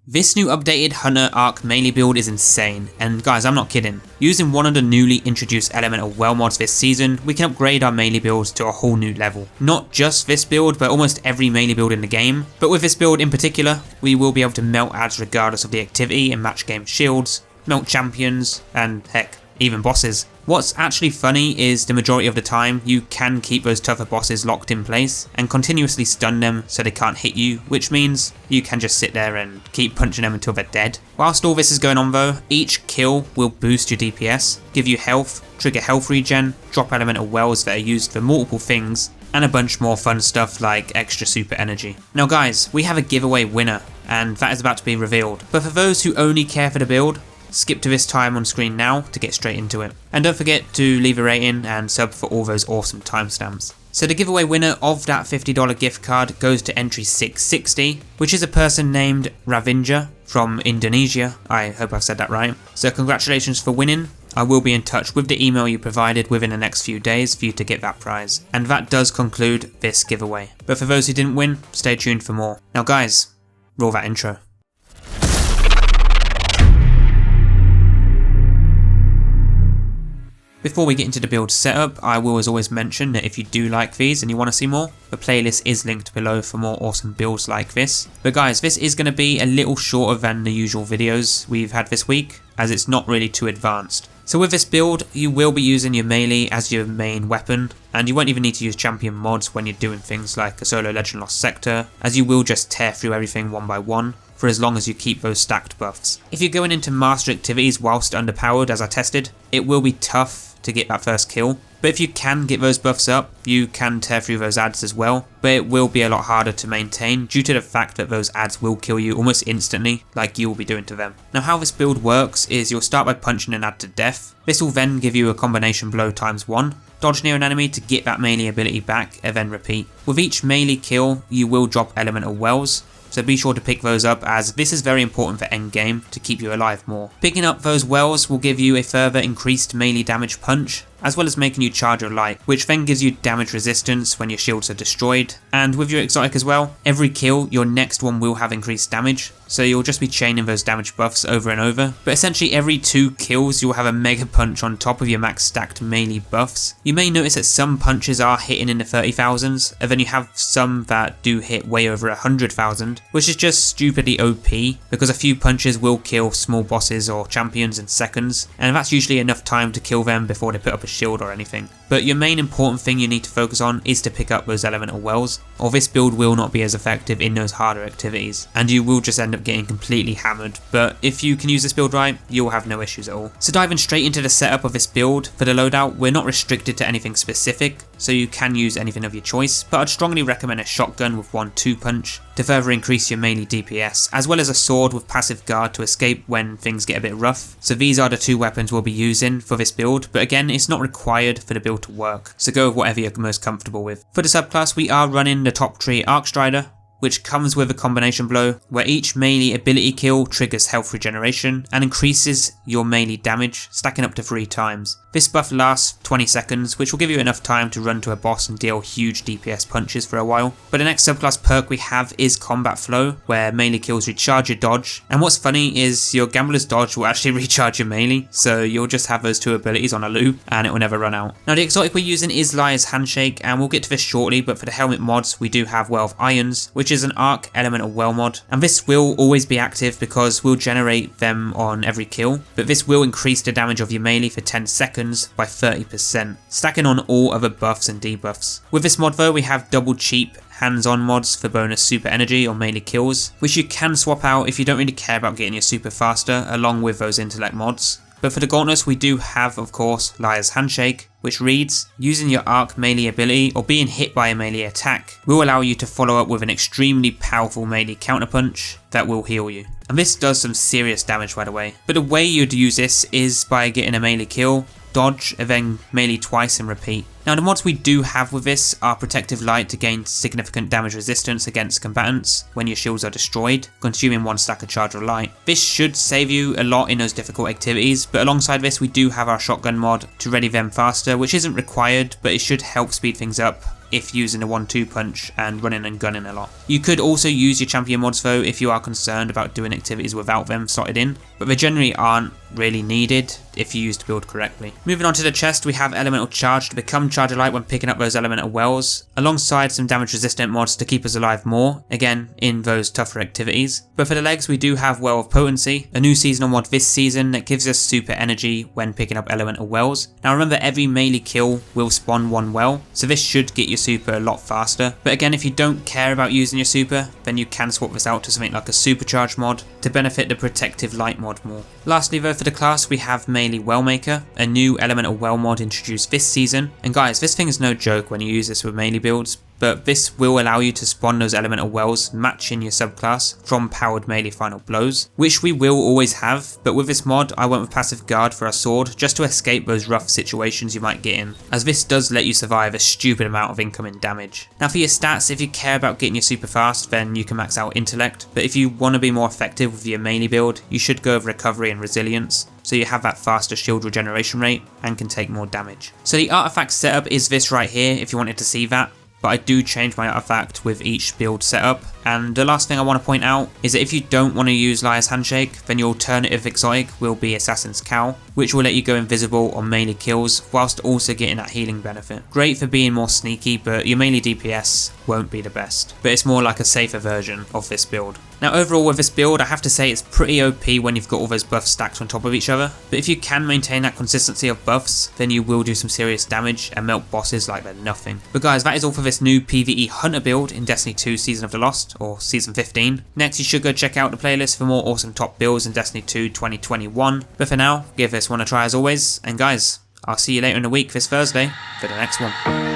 This new updated Hunter Arc Melee build is insane, and guys, I'm not kidding. Using one of the newly introduced Elemental Well mods this season, we can upgrade our melee builds to a whole new level. Not just this build, but almost every melee build in the game. But with this build in particular, we will be able to melt adds regardless of the activity in match game shields, melt champions, and heck, even bosses. What's actually funny is the majority of the time you can keep those tougher bosses locked in place and continuously stun them so they can't hit you, which means you can just sit there and keep punching them until they're dead. Whilst all this is going on though, each kill will boost your DPS, give you health, trigger health regen, drop elemental wells that are used for multiple things, and a bunch more fun stuff like extra super energy. Now guys, we have a giveaway winner, and that is about to be revealed. But for those who only care for the build, skip to this time on screen now to get straight into it. And don't forget to leave a rating and sub for all those awesome timestamps. So the giveaway winner of that $50 gift card goes to entry 660, which is a person named Ravinja from Indonesia. I hope I've said that right. So congratulations for winning. I will be in touch with the email you provided within the next few days for you to get that prize. And that does conclude this giveaway. But for those who didn't win, stay tuned for more. Now guys, roll that intro. Before we get into the build setup, I will as always mention that if you do like these and you want to see more, the playlist is linked below for more awesome builds like this. But guys, this is going to be a little shorter than the usual videos we've had this week, as it's not really too advanced. So with this build, you will be using your melee as your main weapon, and you won't even need to use champion mods when you're doing things like a solo Legend Lost Sector, as you will just tear through everything one by one, for as long as you keep those stacked buffs. If you're going into master activities whilst underpowered as I tested, it will be tough to get that first kill, but if you can get those buffs up, you can tear through those adds as well, but it will be a lot harder to maintain due to the fact that those adds will kill you almost instantly like you will be doing to them. Now how this build works is you'll start by punching an add to death. This will then give you a combination blow ×1, dodge near an enemy to get that melee ability back and then repeat. With each melee kill you will drop elemental wells, so be sure to pick those up as this is very important for endgame to keep you alive more. Picking up those wells will give you a further increased melee damage punch, as well as making you charge your light, which then gives you damage resistance when your shields are destroyed. And with your exotic as well, every kill your next one will have increased damage, so you'll just be chaining those damage buffs over and over. But essentially every 2 kills you'll have a mega punch on top of your max stacked melee buffs. You may notice that some punches are hitting in the 30,000s, and then you have some that do hit way over 100,000, which is just stupidly OP because a few punches will kill small bosses or champions in seconds, and that's usually enough time to kill them before they put up a shield or anything. But your main important thing you need to focus on is to pick up those elemental wells, or this build will not be as effective in those harder activities, and you will just end up getting completely hammered. But if you can use this build right, you'll have no issues at all. So diving straight into the setup of this build, for the loadout we're not restricted to anything specific, so you can use anything of your choice, but I'd strongly recommend a shotgun with 1-2 punch to further increase your melee DPS, as well as a sword with passive guard to escape when things get a bit rough. So these are the 2 weapons we'll be using for this build, but again it's not required for the build to work, so go with whatever you're most comfortable with. For the subclass we are running the top tree Arcstrider, which comes with a combination blow where each melee ability kill triggers health regeneration and increases your melee damage, stacking up to 3 times. This buff lasts 20 seconds, which will give you enough time to run to a boss and deal huge DPS punches for a while. But the next subclass perk we have is Combat Flow, where melee kills recharge your dodge, and what's funny is your Gambler's Dodge will actually recharge your melee, so you'll just have those 2 abilities on a loop and it will never run out. Now the exotic we're using is Liar's Handshake, and we'll get to this shortly, but for the helmet mods we do have Well of Irons, which is an Arc Elemental Well mod, and this will always be active because we'll generate them on every kill, but this will increase the damage of your melee for 10 seconds by 30%, stacking on all other buffs and debuffs. With this mod though we have double cheap hands-on mods for bonus super energy or melee kills, which you can swap out if you don't really care about getting your super faster along with those intellect mods. But for the gauntlets we do have of course Liar's Handshake, which reads, using your arc melee ability or being hit by a melee attack will allow you to follow up with an extremely powerful melee counterpunch that will heal you. And this does some serious damage by the way. But the way you'd use this is by getting a melee kill, dodge, and then melee twice and repeat. Now the mods we do have with this are Protective Light to gain significant damage resistance against combatants when your shields are destroyed, consuming 1 stack of Charge of Light. This should save you a lot in those difficult activities, but alongside this we do have our Shotgun mod to ready them faster, which isn't required, but it should help speed things up if using a 1-2 punch and running and gunning a lot. You could also use your champion mods though if you are concerned about doing activities without them slotted in, but they generally aren't really needed if you use the build correctly. Moving on to the chest, we have Elemental Charge to become Charge of Light when picking up those Elemental Wells, alongside some damage resistant mods to keep us alive more, again in those tougher activities. But for the legs we do have Well of Potency, a new seasonal mod this season that gives us super energy when picking up Elemental Wells. Now remember, every melee kill will spawn 1 well, so this should get your super a lot faster. But again, if you don't care about using your super, then you can swap this out to something like a Supercharge mod to benefit the Protective Light mod more. Lastly though, for the class we have Melee Wellmaker, a new Elemental Well mod introduced this season, and guys, this thing is no joke when you use this with melee builds, but this will allow you to spawn those Elemental Wells matching your subclass from powered melee final blows, which we will always have, but with this mod I went with Passive Guard for our sword just to escape those rough situations you might get in, as this does let you survive a stupid amount of incoming damage. Now for your stats, if you care about getting your super fast, then you can max out Intellect, but if you want to be more effective with your melee build, you should go with Recovery and Resilience, so you have that faster shield regeneration rate and can take more damage. So the artifact setup is this right here if you wanted to see that, but I do change my artifact with each build setup. And the last thing I want to point out is that if you don't want to use Liar's Handshake, then your alternative exotic will be Assassin's Cowl, which will let you go invisible on melee kills whilst also getting that healing benefit. Great for being more sneaky, but your melee DPS won't be the best, but it's more like a safer version of this build. Now overall with this build, I have to say it's pretty OP when you've got all those buffs stacked on top of each other, but if you can maintain that consistency of buffs, then you will do some serious damage and melt bosses like they're nothing. But guys, that is all for this new PvE Hunter build in Destiny 2 Season of the Lost, or Season 15. Next you should go check out the playlist for more awesome top builds in Destiny 2 2021, but for now, give this one a try as always, and guys, I'll see you later in the week this Thursday for the next one.